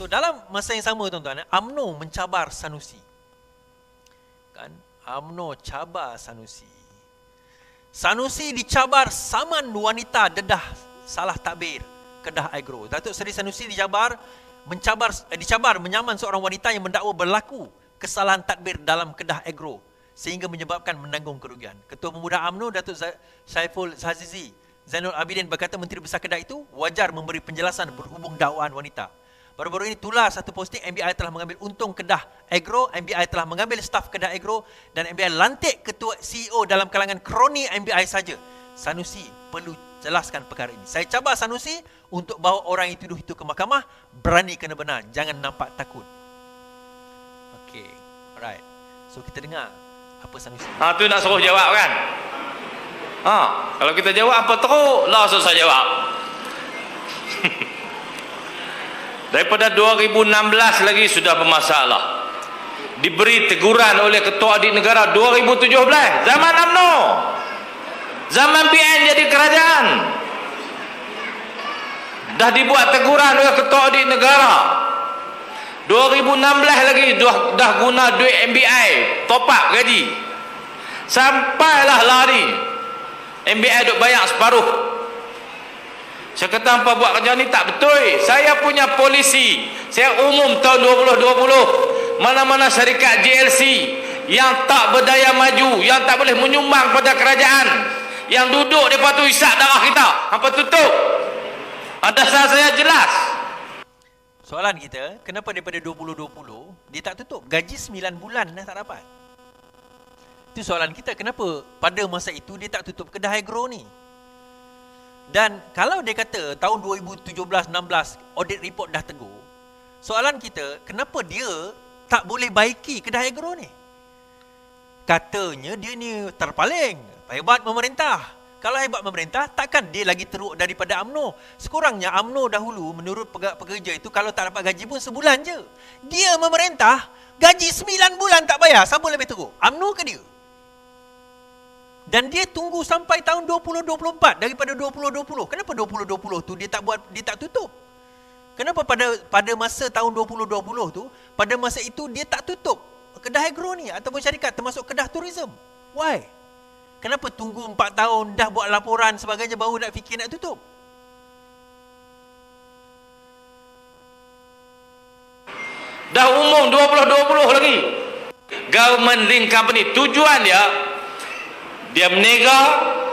So dalam masa yang sama tuan-tuan, UMNO mencabar Sanusi. Kan? UMNO cabar Sanusi. Sanusi dicabar saman wanita dedah salah takbir Kedah Agro. Datuk Seri Sanusi dicabar menyaman seorang wanita yang mendakwa berlaku kesalahan tadbir dalam Kedah Agro sehingga menyebabkan menanggung kerugian. Ketua Pemuda UMNO Datuk Saiful Azizi Zainul Abidin berkata Menteri Besar Kedah itu wajar memberi penjelasan berhubung dakwaan wanita. Baru-baru ini tular satu posting MBI telah mengambil untung Kedah Agro, MBI telah mengambil staf Kedah Agro dan MBI lantik ketua CEO dalam kalangan kroni MBI saja. Sanusi perlu jelaskan perkara ini. Saya cabar Sanusi untuk bawa orang yang tuduh itu ke mahkamah, berani kena benar, jangan nampak takut. Okey, alright. So kita dengar apa Sanusi. Tu nak suruh jawab kan? Kalau kita jawab apa teruk, lah susah jawab. Daripada 2016 lagi sudah bermasalah. Diberi teguran oleh Ketua Adik Negara 2017, zaman UMNO. Zaman PN jadi kerajaan. Dah dibuat teguran oleh Ketua Adik Negara. 2016 lagi dah guna duit MBI, top up gaji. Sampailah lari. MBI duk bayar separuh. Saya kata hampa buat kerja ni tak betul. Saya punya polisi, saya umum tahun 2020, mana-mana syarikat GLC yang tak berdaya maju, yang tak boleh menyumbang pada kerajaan, yang duduk depa tu isap darah kita, hampa tutup. Dasar saya jelas. Soalan kita, kenapa daripada 2020 dia tak tutup? Gaji 9 bulan dah tak dapat. Itu soalan kita, kenapa pada masa itu dia tak tutup Kedah Agro ni? Dan kalau dia kata tahun 2017-16 audit report dah tegur, soalan kita, kenapa dia tak boleh baiki Kedah Agro ni? Katanya dia ni terpaling, hebat memerintah. Kalau hebat memerintah, takkan dia lagi teruk daripada UMNO. Sekurangnya UMNO dahulu menurut pekerja itu kalau tak dapat gaji pun sebulan je. Dia memerintah, gaji 9 bulan tak bayar, siapa lebih teruk? UMNO ke dia? Dan dia tunggu sampai tahun 2024 daripada 2020. Kenapa 2020 tu dia tak tutup? Kenapa pada masa tahun 2020 tu, pada masa itu dia tak tutup Kedah Agro ni ataupun syarikat termasuk Kedah Tourism? Why? Kenapa tunggu 4 tahun dah buat laporan sebagainya baru nak fikir nak tutup? Dah umum 2020 lagi. Government link company, tujuan dia menega,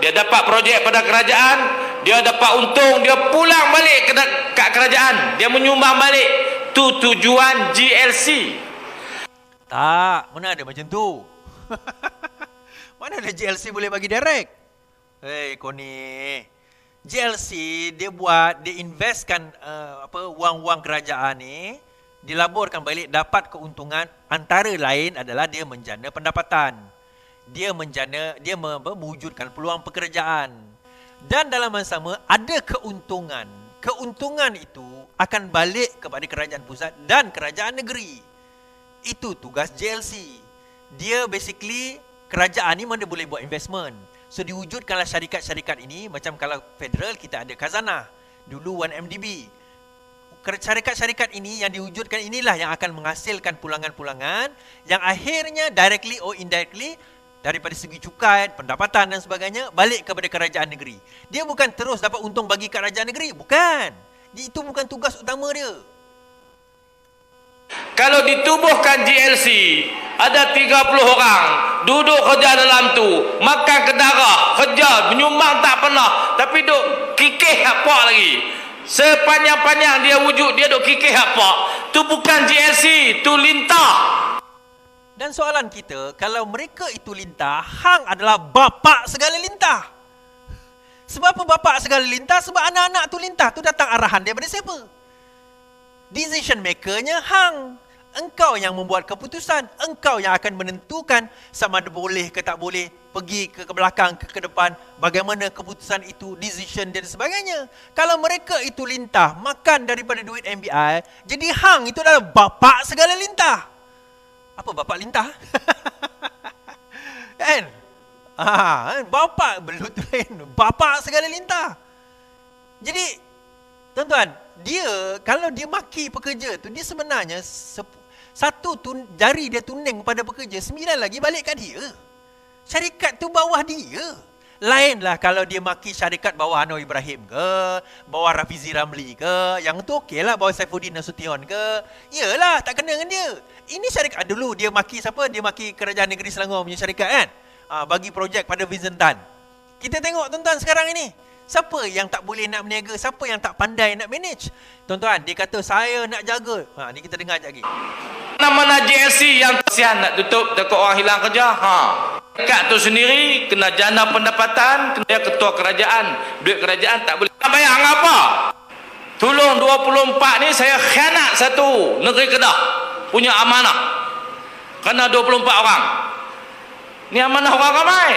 dia dapat projek pada kerajaan, dia dapat untung, dia pulang balik ke kerajaan, dia menyumbang balik. Tu tujuan GLC. Tak, mana ada macam tu. Mana ada GLC boleh bagi direct? Hei, kau ni. GLC dia investkan wang-wang kerajaan ni, dilaburkan balik, dapat keuntungan, antara lain adalah dia menjana pendapatan. Dia mewujudkan peluang pekerjaan. Dan dalam masa sama ada keuntungan. Keuntungan itu akan balik kepada kerajaan pusat dan kerajaan negeri. Itu tugas GLC. Dia basically, kerajaan ni mana boleh buat investment. So diwujudkanlah syarikat-syarikat ini. Macam kalau federal kita ada Khazanah, dulu 1MDB. Syarikat-syarikat ini yang diwujudkan inilah yang akan menghasilkan pulangan-pulangan yang akhirnya directly or indirectly daripada segi cukai, pendapatan dan sebagainya balik kepada kerajaan negeri. Dia bukan terus dapat untung bagi kerajaan negeri, bukan. Itu bukan tugas utama dia. Kalau ditubuhkan GLC, ada 30 orang duduk kerja dalam tu, makan ke darah, kerja, menyumbang tak pernah, tapi duk kikih apa lagi. Sepanjang-panjang dia wujud, dia duk kikih apa. Tu bukan GLC, tu lintah. Dan soalan kita, kalau mereka itu lintah, hang adalah bapa segala lintah. Sebab apa bapa segala lintah? Sebab anak-anak tu lintah. Tu datang arahan daripada siapa? Decision makernya hang. Engkau yang membuat keputusan. Engkau yang akan menentukan sama ada boleh ke tak boleh, pergi ke belakang, ke depan, bagaimana keputusan itu, decision dan sebagainya. Kalau mereka itu lintah, makan daripada duit MBI, jadi hang itu adalah bapa segala lintah. Apa bapak lintah? Kan? Bapak belut lain. Bapak segala lintah. Jadi Tuan-tuan, kalau dia maki pekerja tu, dia sebenarnya satu jari dia tuning pada pekerja, 9 lagi balik kat dia. Syarikat tu bawah dia. Lainlah kalau dia maki syarikat bawah Anwar Ibrahim ke, bawah Rafizi Ramli ke, yang tu okey lah, bawah Saifuddin Nasution ke. Yalah, tak kena dengan dia. Ini syarikat dulu dia maki siapa? Dia maki Kerajaan Negeri Selangor punya syarikat kan. Bagi projek pada Vincent Tan. Kita tengok tuan-tuan sekarang ini. Siapa yang tak boleh nak berniaga? Siapa yang tak pandai nak manage? Tuan-tuan, dia kata saya nak jaga. Ni kita dengar sekejap lagi. Mana-mana JSC yang kesian nak tutup takut orang hilang kerja. Dekat tu sendiri kena jana pendapatan, kena ketua kerajaan, duit kerajaan tak boleh. Tak bayar apa? Tolong 24 ni saya khianat satu negeri Kedah punya amanah. Kerana 24 orang. Ni amanah orang ramai.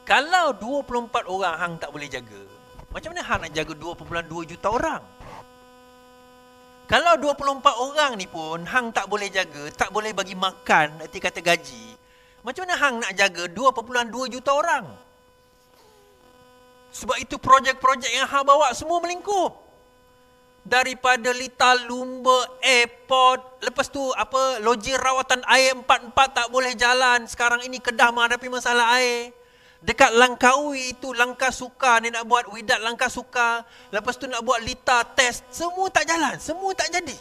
Kalau 24 orang hang tak boleh jaga, macam mana hang nak jaga 2.2 juta orang? Kalau 24 orang ni pun hang tak boleh jaga, tak boleh bagi makan, erti kata gaji, macam mana hang nak jaga 2.2 juta orang? Sebab itu projek-projek yang hang bawa semua melingkup. Daripada Litar Lumba, airport, lepas tu loji rawatan air 44 tak boleh jalan. Sekarang ini Kedah menghadapi masalah air. Dekat Langkawi itu, Langkah Suka ni nak buat Widat Langkah Suka. Lepas tu nak buat Litar test. Semua tak jalan, semua tak jadi.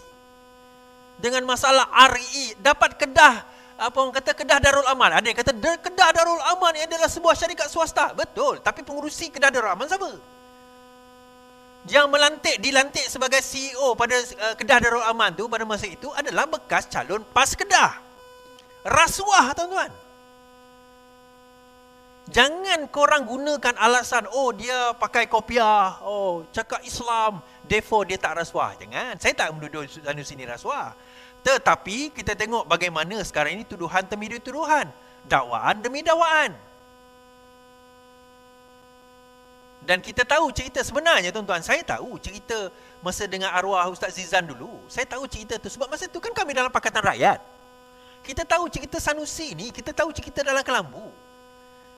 Dengan masalah RE, dapat Kedah, orang kata Kedah Darul Aman. Ada yang kata Kedah Darul Aman ni adalah sebuah syarikat swasta. Betul, tapi pengurusi Kedah Darul Aman siapa? Yang dilantik sebagai CEO pada Kedah Darul Aman tu pada masa itu adalah bekas calon PAS Kedah. Rasuah, tuan-tuan. Jangan korang gunakan alasan, dia pakai kopiah, cakap Islam, therefore dia tak rasuah. Jangan, saya tak menuduh sana sini rasuah. Tetapi kita tengok bagaimana sekarang ini tuduhan demi tuduhan, dakwaan demi dakwaan. Dan kita tahu cerita sebenarnya, tuan-tuan. Saya tahu cerita masa dengan arwah Ustaz Zizan dulu. Saya tahu cerita tu sebab masa tu kan kami dalam Pakatan Rakyat. Kita tahu cerita Sanusi ni, kita tahu cerita dalam Kelambu.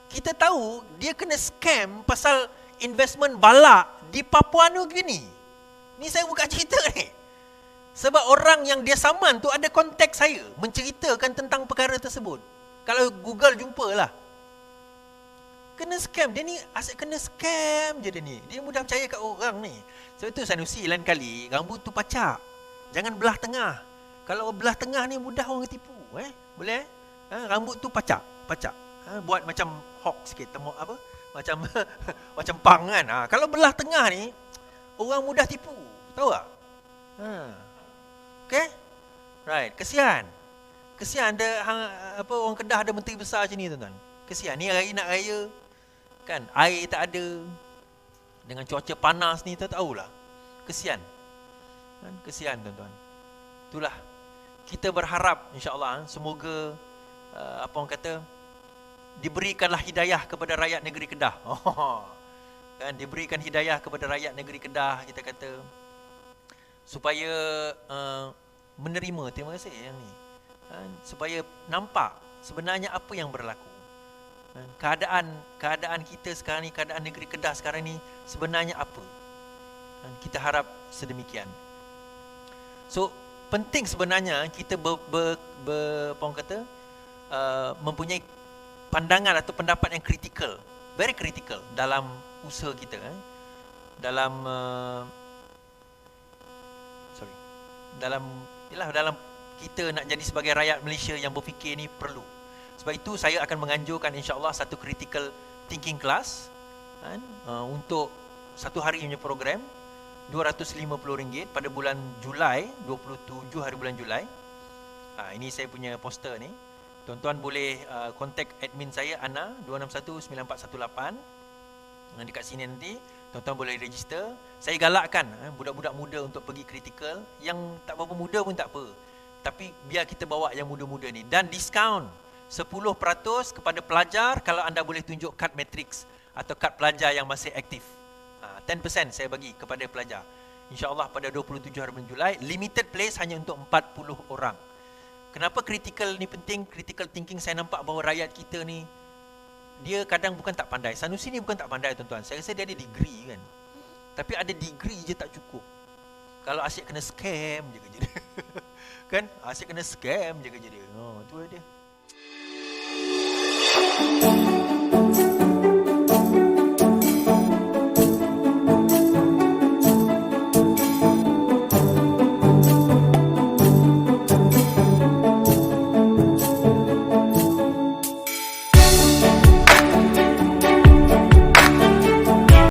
Kita tahu dia kena scam pasal investment balak di Papua New Guinea. Ni saya buka cerita ni. Sebab orang yang dia saman tu ada kontak saya menceritakan tentang perkara tersebut. Kalau Google jumpalah. Kena scam. Dia ni asyik kena scam je dia ni. Dia mudah percaya kat orang ni. Sebab tu Sanusi lain kali rambut tu pacak. Jangan belah tengah. Kalau belah tengah ni mudah orang tipu. Boleh? Rambut tu pacak. Buat macam hawk sikit, macam macam pang kan. Kalau belah tengah ni orang mudah tipu, tahu tak? Okay? Right, kesian ada orang Kedah ada menteri besar macam ni, tuan-tuan. Kesian ni hari nak raya kan, air tak ada, dengan cuaca panas ni, tahulah. Kesian kan, kesian, tuan-tuan. Itulah kita berharap insya-Allah semoga orang kata diberikanlah hidayah kepada rakyat negeri Kedah. Kan, diberikan hidayah kepada rakyat negeri Kedah, kita kata, supaya menerima, terima kasih yang ni, supaya nampak sebenarnya apa yang berlaku. Keadaan kita sekarang ni, keadaan negeri Kedah sekarang ni sebenarnya apa. Kita harap sedemikian. So penting sebenarnya kita mempunyai pandangan atau pendapat yang kritikal, very critical dalam usaha kita, dalam kita nak jadi sebagai rakyat Malaysia yang berfikir ni perlu. Sebab itu saya akan menganjurkan insya-Allah satu critical thinking class untuk satu hari punya program RM250 pada bulan Julai, 27 hari bulan Julai. Ini saya punya poster ni. Tuan-tuan boleh kontak admin saya, Ana 2619418. Dekat sini nanti tuan-tuan boleh register. Saya galakkan budak-budak muda untuk pergi critical. Yang tak berapa muda pun tak apa, tapi biar kita bawa yang muda-muda ni. Dan diskaun 10% kepada pelajar kalau anda boleh tunjuk kad matrix atau kad pelajar yang masih aktif. 10% saya bagi kepada pelajar. InsyaAllah pada 27 hari bulan Julai. Limited place hanya untuk 40 orang. Kenapa critical ni penting? Critical thinking, saya nampak bahawa rakyat kita ni, dia kadang bukan tak pandai. Sanusi ni bukan tak pandai, tuan-tuan. Saya rasa dia ada degree kan. Tapi ada degree je tak cukup. Kalau asyik kena scam je kerja dia. Kan? Asyik kena scam je kerja dia. Tu dia.